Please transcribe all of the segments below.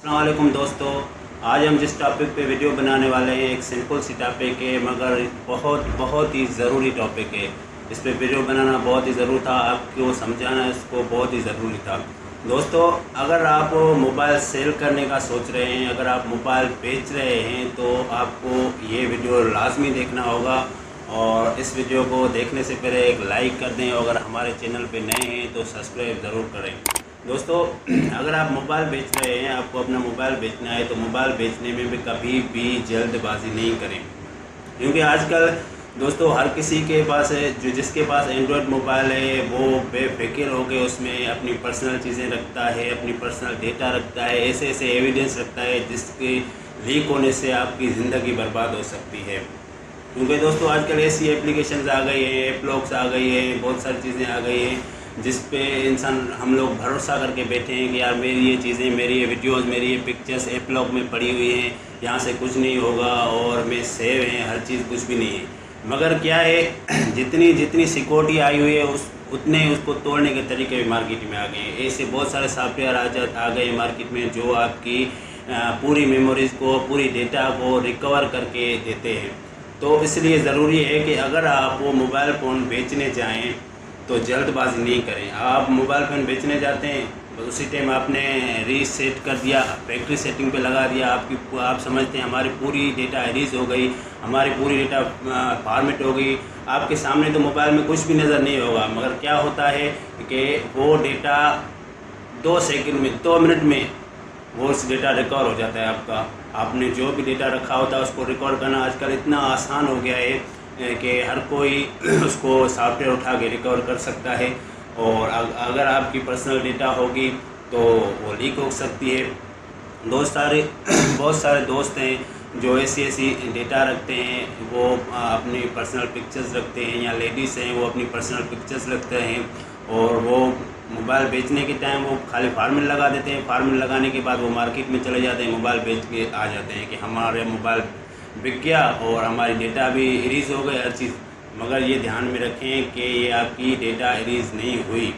अस्सलाम वालेकुम दोस्तों, आज हम जिस टॉपिक पे वीडियो बनाने वाले हैं एक सिंपल सी टॉपिक है, मगर बहुत ही ज़रूरी टॉपिक है। इस पे वीडियो बनाना बहुत ही ज़रूरी था, आपको समझाना इसको बहुत ही ज़रूरी था। दोस्तों, अगर आप मोबाइल सेल करने का सोच रहे हैं, अगर आप मोबाइल बेच रहे हैं तो आपको ये वीडियो लाजमी देखना होगा। और इस वीडियो को देखने से पहले एक लाइक कर दें, अगर हमारे चैनल पे नए हैं तो सब्सक्राइब ज़रूर करें। दोस्तों, अगर आप मोबाइल बेच रहे हैं, आपको अपना मोबाइल बेचना है, तो मोबाइल बेचने में भी कभी भी जल्दबाजी नहीं करें, क्योंकि आजकल दोस्तों हर किसी के पास है, जो जिसके पास एंड्रॉयड मोबाइल है वो बेफिक्र हो के उसमें अपनी पर्सनल चीज़ें रखता है, अपनी पर्सनल डेटा रखता है, ऐसे ऐसे एविडेंस रखता है जिसके लीक होने से आपकी ज़िंदगी बर्बाद हो सकती है। क्योंकि दोस्तों आजकल ऐसी एप्लीकेशंस आ गई हैं, ऐप लॉक्स आ गई हैं, बहुत सारी चीज़ें आ गई हैं जिस पे हम लोग भरोसा करके बैठे हैं कि यार मेरी ये चीज़ें, मेरी ये वीडियोस, मेरी ये पिक्चर्स ऐप लॉक में पड़ी हुई हैं, यहाँ से कुछ नहीं होगा और मैं सेव हैं, हर चीज़ कुछ भी नहीं है। मगर क्या है, जितनी सिक्योरिटी आई हुई है उतने उसको तोड़ने के तरीके भी मार्केट में आ गए हैं। ऐसे बहुत सारे सॉफ्टवेयर आ गए मार्केट में जो आपकी पूरी मेमोरीज़ को, पूरी डेटा को रिकवर करके देते हैं। तो इसलिए ज़रूरी है कि अगर आप वो मोबाइल फ़ोन बेचने जाएँ तो जल्दबाजी नहीं करें। आप मोबाइल फ़ोन बेचने जाते हैं, उसी टाइम आपने रीसेट कर दिया, फैक्ट्री सेटिंग पे लगा दिया, आप समझते हैं हमारी पूरी डेटा एरीज हो गई, हमारी पूरी डेटा फॉर्मेट हो गई। आपके सामने तो मोबाइल में कुछ भी नज़र नहीं होगा, मगर क्या होता है कि वो डेटा 2 सेकंड में, 2 मिनट में वो डेटा रिकवर हो जाता है आपका। आपने जो भी डेटा रखा होता है उसको रिकवर करना आजकल इतना आसान हो गया है कि हर कोई उसको सॉफ्टवेयर उठा के रिकवर कर सकता है। और अगर आपकी पर्सनल डेटा होगी तो वो लीक हो सकती है। बहुत सारे दोस्त हैं जो ऐसी डेटा रखते हैं, वो अपनी पर्सनल पिक्चर्स रखते हैं, या लेडीज़ हैं वो अपनी पर्सनल पिक्चर्स रखते हैं, और वो मोबाइल बेचने के टाइम वो खाली फार्मूला लगा देते हैं। फार्मूला लगाने के बाद वो मार्केट में चले जाते हैं, मोबाइल बेच के आ जाते हैं कि हमारे मोबाइल बिक गया और हमारी डेटा भी इरीज़ हो गई, हर चीज़। मगर ये ध्यान में रखें कि ये आपकी डेटा इरीज़ नहीं हुई।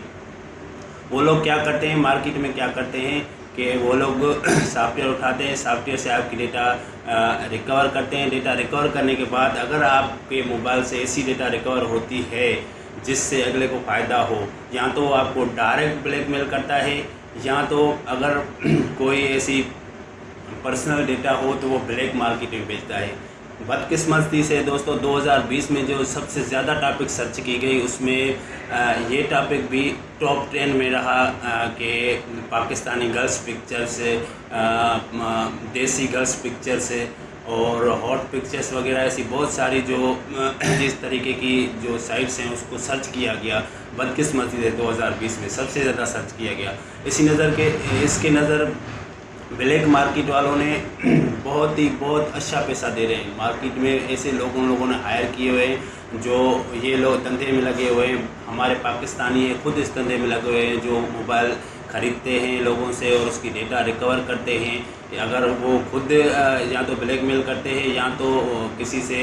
वो लोग क्या करते हैं, मार्केट में क्या करते हैं कि वो लोग सॉफ्टवेयर उठाते हैं, सॉफ्टवेयर से आपकी डेटा रिकवर करते हैं। डेटा रिकवर करने के बाद अगर आपके मोबाइल से ऐसी डेटा रिकवर होती है जिससे अगले को फ़ायदा हो, या तो आपको डायरेक्ट ब्लैकमेल करता है, या तो अगर कोई ऐसी पर्सनल डेटा हो तो वो ब्लैक मार्केट में बेचता है। बदकिस्मती से दोस्तों 2020 में जो सबसे ज़्यादा टॉपिक सर्च की गई उसमें ये टॉपिक भी टॉप 10 में रहा कि पाकिस्तानी गर्ल्स पिक्चर से, देसी गर्ल्स पिक्चर से और हॉट पिक्चर्स वगैरह, ऐसी बहुत सारी जो इस तरीके की जो साइट्स हैं उसको सर्च किया गया। बदकिस्मती से 2020 में सबसे ज़्यादा सर्च किया गया। इसके नज़र ब्लैक मार्केट वालों ने बहुत अच्छा पैसा दे रहे हैं। मार्केट में ऐसे लोगों ने हायर किए हुए हैं जो ये लोग धंधे में लगे हुए हैं। हमारे पाकिस्तानी है खुद इस धंधे में लगे हुए हैं, जो मोबाइल ख़रीदते हैं लोगों से और उसकी डेटा रिकवर करते हैं। अगर वो खुद या तो ब्लैकमेल करते हैं या तो किसी से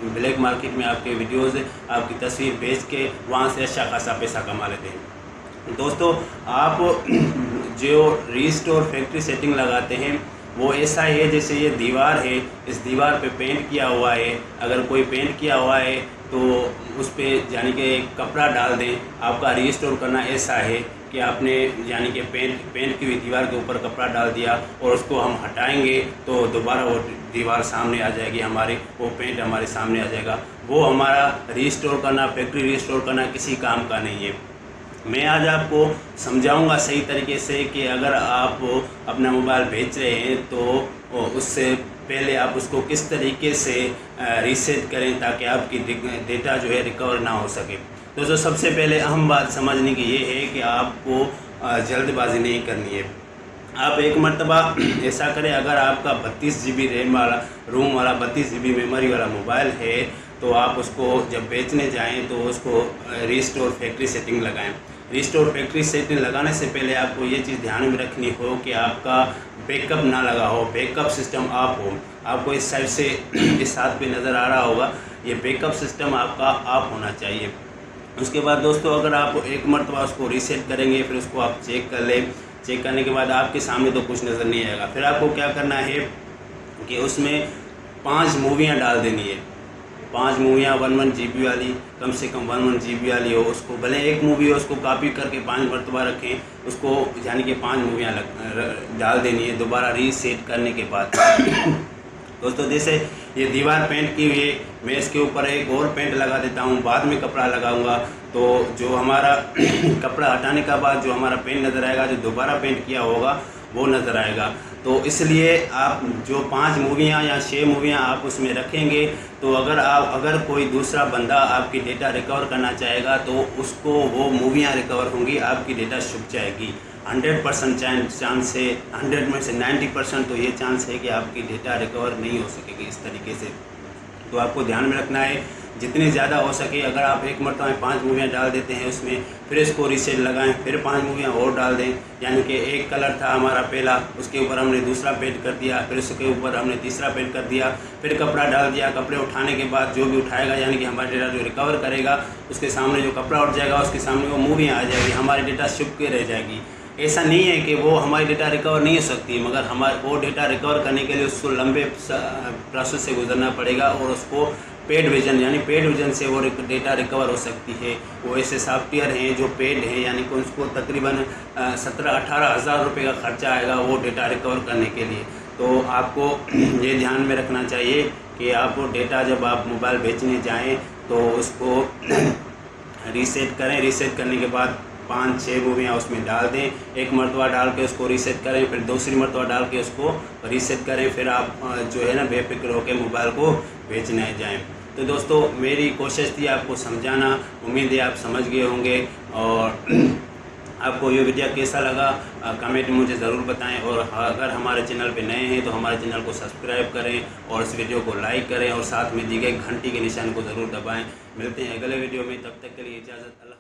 ब्लैक मार्केट में आपके वीडियोज़, आपकी तस्वीर बेच के वहाँ से अच्छा खासा पैसा कमा लेते हैं। दोस्तों, आप जो रीस्टोर फैक्ट्री सेटिंग लगाते हैं वो ऐसा है जैसे ये दीवार है, इस दीवार पे पेंट किया हुआ है। अगर कोई पेंट किया हुआ है तो उस पर यानी कि एक कपड़ा डाल दें। आपका रीस्टोर करना ऐसा है कि आपने यानी कि पेंट की हुई दीवार के ऊपर कपड़ा डाल दिया और उसको हम हटाएंगे तो दोबारा वो दीवार सामने आ जाएगी, हमारी वो पेंट हमारे सामने आ जाएगा। वो हमारा रीस्टोर करना, फैक्ट्री रीस्टोर करना किसी काम का नहीं है। मैं आज आपको समझाऊंगा सही तरीके से कि अगर आप अपना मोबाइल बेच रहे हैं तो उससे पहले आप उसको किस तरीके से रीसेट करें ताकि आपकी डेटा जो है रिकवर ना हो सके। दोस्तों, सबसे पहले अहम बात समझने की ये है कि आपको जल्दबाजी नहीं करनी है। आप एक मरतबा ऐसा करें, अगर आपका 32 GB रैम वाला, रोम वाला, 32 GB मेमोरी वाला मोबाइल है तो आप उसको जब बेचने जाएं तो उसको रीस्टोर फैक्ट्री सेटिंग लगाएं। रीस्टोर फैक्ट्री सेटिंग लगाने से पहले आपको ये चीज़ ध्यान में रखनी हो कि आपका बैकअप ना लगा हो, बैकअप सिस्टम ऑफ हो। आपको इस साइड से इस हाथ पे नज़र आ रहा होगा, ये बैकअप सिस्टम आपका ऑफ होना चाहिए। उसके बाद दोस्तों, अगर आप एक मरतबा उसको रीसेट करेंगे, फिर उसको आप चेक कर लें चेक करने के बाद आपके सामने तो कुछ नज़र नहीं आएगा। फिर आपको क्या करना है कि उसमें 5 मूवियाँ डाल देनी है। 5 मूवियाँ 1 GB वाली, कम से कम 1 GB वाली हो। उसको भले एक मूवी हो उसको कॉपी करके 5 मरतबा रखें, उसको यानी कि 5 मूवियाँ डाल देनी है दोबारा रीसेट करने के बाद। दोस्तों जैसे ये दीवार पेंट की हुई है, मैं इसके ऊपर एक और पेंट लगा देता हूँ, बाद में कपड़ा लगाऊंगा तो जो हमारा कपड़ा हटाने के बाद जो हमारा पेंट नज़र आएगा, जो दोबारा पेंट किया होगा वो नज़र आएगा। तो इसलिए आप जो 5 मूवियाँ या 6 मूवियाँ आप उसमें रखेंगे तो अगर कोई दूसरा बंदा आपकी डेटा रिकवर करना चाहेगा तो उसको वो मूवियाँ रिकवर होंगी, आपकी डेटा छुप जाएगी। 100% चांस है, 100 में से 90% तो ये चांस है कि आपकी डेटा रिकवर नहीं हो सकेगी इस तरीके से। तो आपको ध्यान में रखना है जितने ज़्यादा हो सके। अगर आप एक मरतबा में 5 मूवियाँ डाल देते हैं उसमें, फिर इसको रीसेट लगाएं, फिर 5 मूवियाँ और डाल दें, यानी कि एक कलर था हमारा पहला, उसके ऊपर हमने दूसरा पेंट कर दिया, फिर उसके ऊपर हमने तीसरा पेंट कर दिया, फिर कपड़ा डाल दिया। कपड़े उठाने के बाद जो भी उठाएगा यानी कि हमारा डेटा जो रिकवर करेगा उसके सामने जो कपड़ा उठ जाएगा उसके सामने वो मूवियाँ आ जाएगी, हमारी डेटा छुप के रह जाएगी। ऐसा नहीं है कि वो हमारी डेटा रिकवर नहीं हो सकती, मगर वो डेटा रिकवर करने के लिए उसको लंबे प्रोसेस से गुजरना पड़ेगा और उसको पेड विजन यानी पेड विजन से वो डेटा रिकवर हो सकती है। वो ऐसे सॉफ्टवेयर हैं जो पेड हैं, यानी कि उसको तकरीबन 17-18 हज़ार रुपये का खर्चा आएगा वो डेटा रिकवर करने के लिए। तो आपको ये ध्यान में रखना चाहिए कि आप डेटा जब आप मोबाइल बेचने जाएँ तो उसको रीसेट करें। रीसेट करने के बाद 5-6 मूवियाँ उसमें डाल दें, एक मरतबा डाल के उसको रीसेट करें, फिर दूसरी मरतबा डाल के उसको रीसेट करें, फिर आप जो है ना बेफिक्र होकर मोबाइल को बेचने जाएं। तो दोस्तों मेरी कोशिश थी आपको समझाना, उम्मीद है आप समझ गए होंगे। और आपको ये वीडियो कैसा लगा कमेंट में मुझे ज़रूर बताएं। और अगर हमारे चैनल पे नए हैं तो हमारे चैनल को सब्सक्राइब करें और इस वीडियो को लाइक करें और साथ में दी गई घंटी के निशान को ज़रूर दबाएं। मिलते हैं अगले वीडियो में, तब तक के लिए इजाज़त, अल्लाह।